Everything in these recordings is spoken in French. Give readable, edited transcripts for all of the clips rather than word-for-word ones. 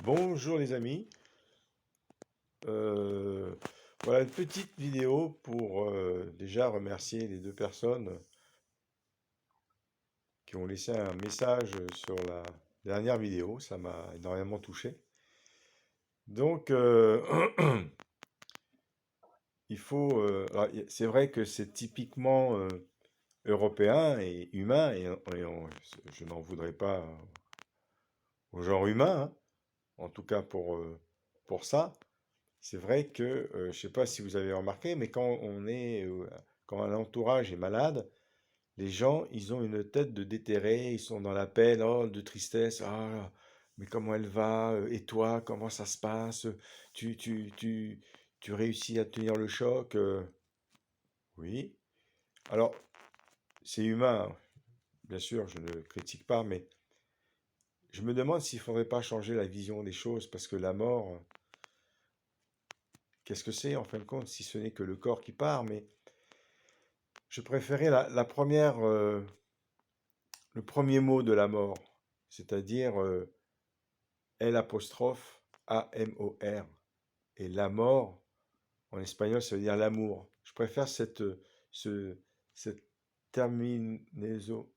Bonjour les amis. Euh, voilà une petite vidéo pour déjà remercier les deux personnes qui ont laissé un message sur la dernière vidéo. Ça m'a énormément touché. Donc, c'est vrai que c'est typiquement européen et humain, je n'en voudrais pas au genre humain, hein, en tout cas pour ça. C'est vrai que, je ne sais pas si vous avez remarqué, mais quand un entourage est malade, les gens, ils ont une tête de déterré, ils sont dans la peine, oh, de tristesse, ah, mais comment elle va? Et toi, comment ça se passe? Tu, tu, tu, tu réussis à tenir le choc? Oui. Alors, c'est humain, hein. Bien sûr, je ne critique pas, mais je me demande s'il ne faudrait pas changer la vision des choses, parce que la mort, qu'est-ce que c'est en fin de compte, si ce n'est que le corps qui part, mais je préférais la première, le premier mot de la mort, c'est-à-dire L apostrophe A-M-O-R. Et la mort, en espagnol, ça veut dire l'amour. Je préfère ce, cette terminaison,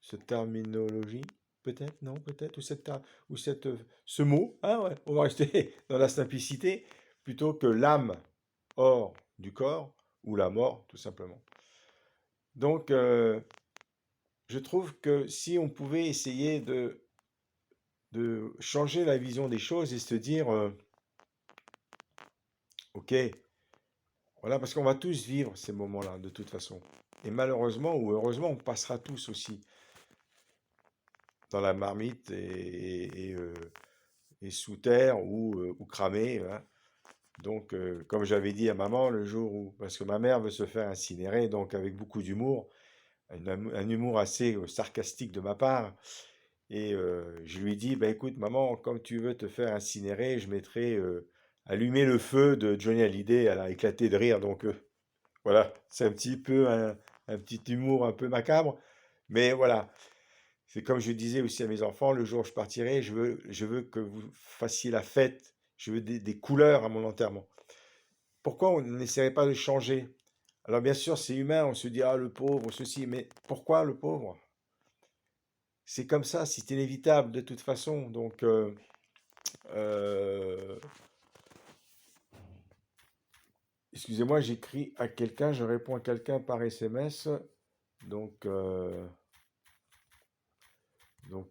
cette terminologie, peut-être, non, peut-être, ce mot, ah ouais, on va rester dans la simplicité, plutôt que l'âme hors du corps, ou la mort, tout simplement. Donc, je trouve que si on pouvait essayer de changer la vision des choses et se dire, ok, voilà, parce qu'on va tous vivre ces moments-là, de toute façon. Et malheureusement ou heureusement, on passera tous aussi dans la marmite et sous terre ou cramé, hein. Donc, comme j'avais dit à maman le jour où, parce que ma mère veut se faire incinérer, donc avec beaucoup d'humour, un humour assez sarcastique de ma part. Et je lui dis, bah écoute, maman, comme tu veux te faire incinérer, je mettrai allumer le feu de Johnny Hallyday. Elle a éclaté de rire. Donc voilà, c'est un petit peu un petit humour un peu macabre. Mais voilà, c'est comme je disais aussi à mes enfants, le jour où je partirai, je veux que vous fassiez la fête. Je veux des couleurs à mon enterrement. Pourquoi on n'essaierait pas de changer? Alors bien sûr, c'est humain, on se dit, ah le pauvre, ceci, mais pourquoi le pauvre? C'est comme ça, c'est inévitable de toute façon. Donc, Euh, excusez-moi, j'écris à quelqu'un, je réponds à quelqu'un par SMS. Donc,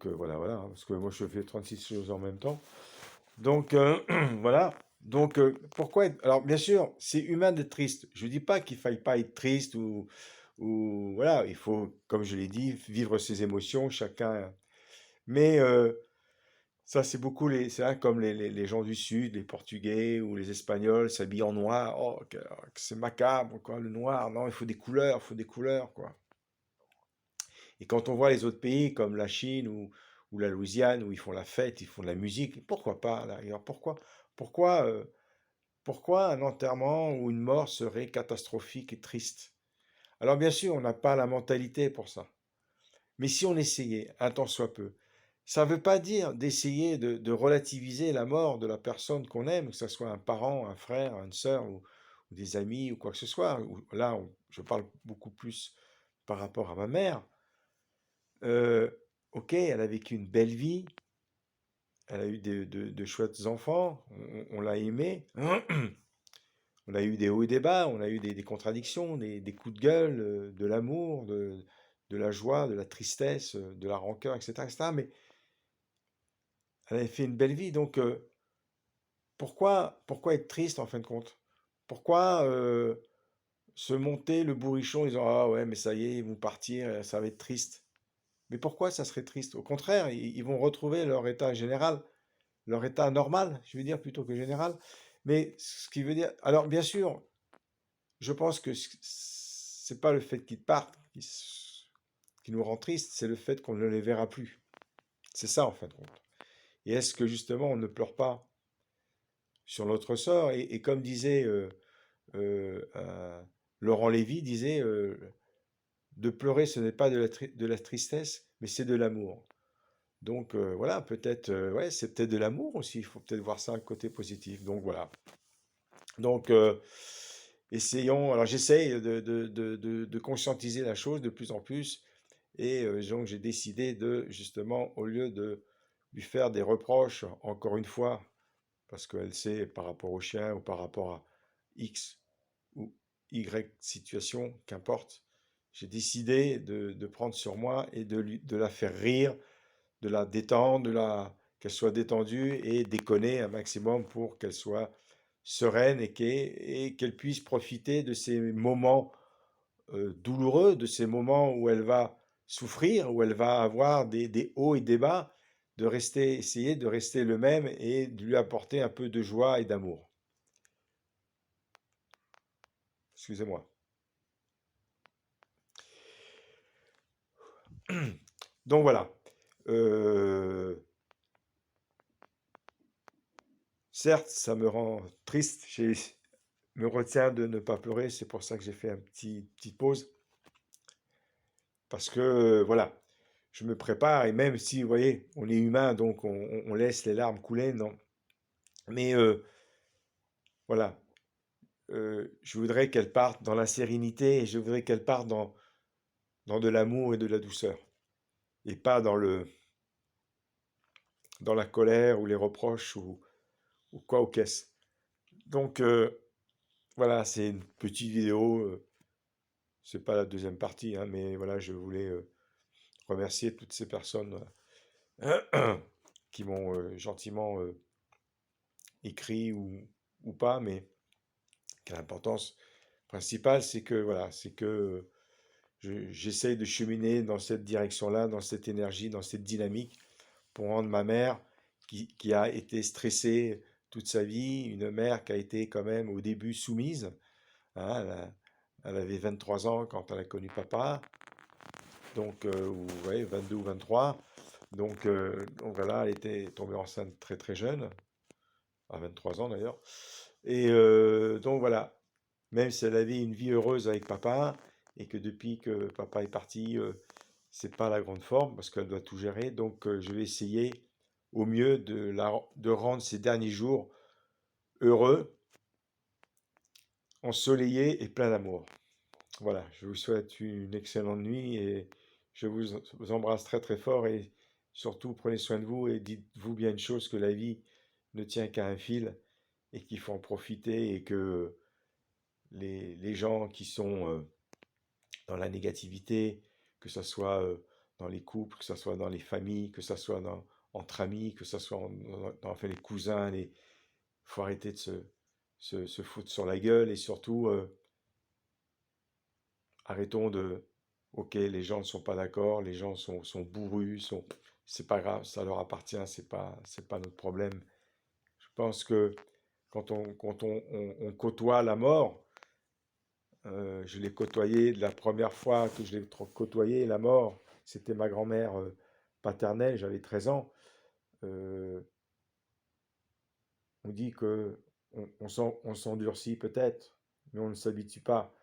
voilà, voilà, hein, parce que moi je fais 36 choses en même temps. Donc, voilà. Donc, pourquoi être... Alors, bien sûr, c'est humain d'être triste. Je ne dis pas qu'il ne faille pas être triste ou... Voilà, il faut, comme je l'ai dit, vivre ses émotions, chacun. Mais ça, c'est beaucoup c'est hein, comme les gens du Sud, les Portugais ou les Espagnols s'habillent en noir. Oh, que c'est macabre, quoi, le noir. Non, il faut des couleurs, quoi. Et quand on voit les autres pays comme la Chine ou la Louisiane où ils font la fête, ils font de la musique, pourquoi pas, à la rigueur? Pourquoi, euh, pourquoi un enterrement ou une mort serait catastrophique et triste? Alors bien sûr, on n'a pas la mentalité pour ça. Mais si on essayait, un tant soit peu, ça ne veut pas dire d'essayer de relativiser la mort de la personne qu'on aime, que ce soit un parent, un frère, une sœur ou des amis ou quoi que ce soit. Là, je parle beaucoup plus par rapport à ma mère. Euh, ok, elle a vécu une belle vie, elle a eu de chouettes enfants, on l'a aimée. On a eu des hauts et des bas, on a eu des contradictions, des coups de gueule, de l'amour, de la joie, de la tristesse, de la rancœur, etc., etc. Mais elle avait fait une belle vie, donc pourquoi être triste en fin de compte? Pourquoi se monter le bourrichon en disant ah ouais mais ça y est ils vont partir, ça va être triste. Mais pourquoi ça serait triste? Au contraire, ils vont retrouver leur état général, leur état normal, je veux dire plutôt que général. Mais ce qui veut dire, alors bien sûr, je pense que c'est pas le fait qu'ils partent qui nous rend triste, c'est le fait qu'on ne les verra plus. C'est ça en fin de compte. Et est-ce que justement on ne pleure pas sur notre sort? Et comme disait Laurent Lévy disait de pleurer, ce n'est pas de la tristesse, mais c'est de l'amour. Donc voilà, peut-être, ouais, c'est peut-être de l'amour aussi. Il faut peut-être voir ça, le côté positif. Donc voilà. Donc essayons. Alors j'essaye de conscientiser la chose de plus en plus. Et donc j'ai décidé de, justement, au lieu de lui faire des reproches, encore une fois, parce qu'elle sait par rapport au chien ou par rapport à X ou Y situation, qu'importe, j'ai décidé de prendre sur moi et de la faire rire, de la détendre, qu'elle soit détendue et déconner un maximum pour qu'elle soit sereine et qu'elle puisse profiter de ces moments douloureux, de ces moments où elle va souffrir, où elle va avoir des hauts et des bas, essayer de rester le même et de lui apporter un peu de joie et d'amour. Excusez-moi. Donc voilà. Euh, Certes, ça me rend triste. Me retiens de ne pas pleurer. C'est pour ça que j'ai fait petite pause. Parce que, voilà, je me prépare. Et même si, vous voyez, on est humain, donc on laisse les larmes couler, non. Mais voilà, je voudrais qu'elle parte dans la sérénité et je voudrais qu'elle parte dans de l'amour et de la douceur. Et pas dans la colère ou les reproches ou quoi ou qu'est-ce. Donc, voilà, c'est une petite vidéo. C'est pas la deuxième partie, hein, mais voilà, je voulais remercier toutes ces personnes qui m'ont gentiment écrit ou pas, mais l'importance principale, c'est que voilà, c'est que j'essaye de cheminer dans cette direction-là, dans cette énergie, dans cette dynamique, pour rendre ma mère, qui a été stressée toute sa vie, une mère qui a été quand même au début soumise, hein, elle avait 23 ans quand elle a connu papa, donc, ou ouais, 22 ou 23. Donc voilà, elle était tombée enceinte très très jeune, à 23 ans d'ailleurs. Et donc voilà, même si elle avait une vie heureuse avec papa, et que depuis que papa est parti, c'est pas la grande forme, parce qu'elle doit tout gérer. Donc je vais essayer au mieux de rendre ces derniers jours heureux, ensoleillés et pleins d'amour. Voilà, je vous souhaite une excellente nuit et je vous embrasse très très fort et surtout prenez soin de vous et dites-vous bien une chose, que la vie ne tient qu'à un fil et qu'il faut en profiter et que les gens qui sont dans la négativité, que ce soit dans les couples, que ce soit dans les familles, que ce soit entre amis, que ce soit enfin, les cousins, il faut arrêter de se foutre sur la gueule et surtout arrêtons de... Ok, les gens ne sont pas d'accord, les gens sont bourrus, c'est pas grave, ça leur appartient, c'est pas notre problème. Je pense que quand on côtoie la mort, je l'ai côtoyé la première fois que je l'ai côtoyé, la mort, c'était ma grand-mère paternelle, j'avais 13 ans. Euh, on dit que on s'endurcit peut-être, mais on ne s'habitue pas.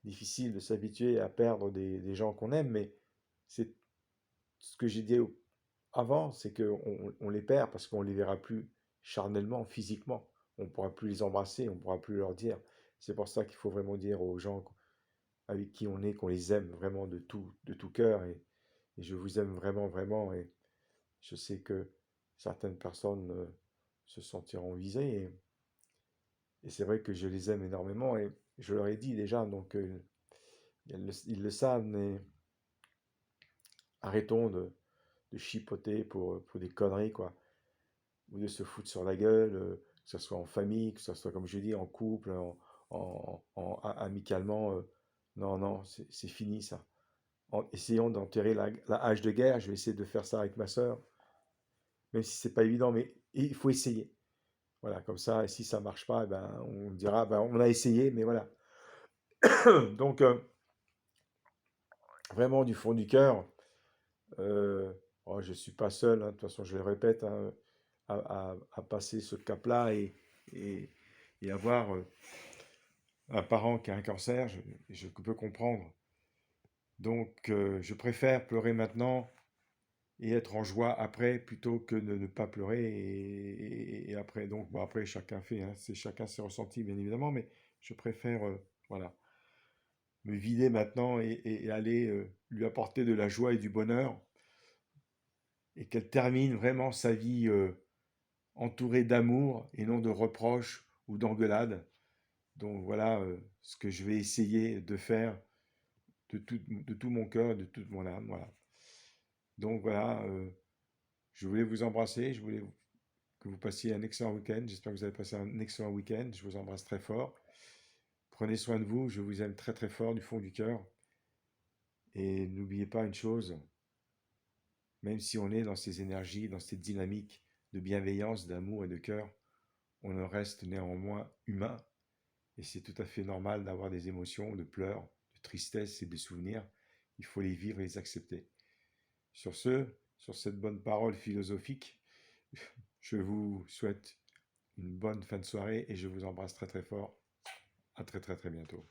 Difficile de s'habituer à perdre des gens qu'on aime, mais c'est ce que j'ai dit avant, c'est qu'on on les perd parce qu'on ne les verra plus charnellement, physiquement. On ne pourra plus les embrasser, on ne pourra plus leur dire. C'est pour ça qu'il faut vraiment dire aux gens avec qui on est qu'on les aime vraiment de tout cœur. Et je vous aime vraiment, vraiment. Et je sais que certaines personnes se sentiront visées. Et c'est vrai que je les aime énormément. Et je leur ai dit déjà, donc ils le savent, mais arrêtons de chipoter pour des conneries, quoi. Ou de se foutre sur la gueule, que ce soit en famille, que ce soit, comme je dis, en couple, amicalement. Non, non, c'est fini ça. Essayons d'enterrer la hache de guerre. Je vais essayer de faire ça avec ma sœur, même si c'est pas évident, mais il faut essayer. Voilà, comme ça, et si ça marche pas, eh ben, on dira, ben, on a essayé, mais voilà. Donc, vraiment du fond du cœur, oh, je suis pas seul, hein, de toute façon, je le répète, hein, à passer ce cap-là et, et avoir un parent qui a un cancer, je peux comprendre. Donc, je préfère pleurer maintenant et être en joie après plutôt que de ne pas pleurer et après. Donc, bon, après, chacun fait, hein, c'est chacun ses ressentis, bien évidemment, mais je préfère, voilà, me vider maintenant et aller lui apporter de la joie et du bonheur et qu'elle termine vraiment sa vie entourée d'amour et non de reproches ou d'engueulades. Donc, voilà ce que je vais essayer de faire de tout mon cœur, de toute mon âme, voilà. Donc, voilà, je voulais vous embrasser, je voulais que vous passiez un excellent week-end. J'espère que vous avez passé un excellent week-end. Je vous embrasse très fort. Prenez soin de vous. Je vous aime très très fort du fond du cœur. Et n'oubliez pas une chose, même si on est dans ces énergies, dans cette dynamique de bienveillance, d'amour et de cœur, on en reste néanmoins humain. Et c'est tout à fait normal d'avoir des émotions, de pleurs, de tristesse et de souvenirs. Il faut les vivre et les accepter. Sur ce, sur cette bonne parole philosophique, je vous souhaite une bonne fin de soirée et je vous embrasse très très fort. À très très très bientôt.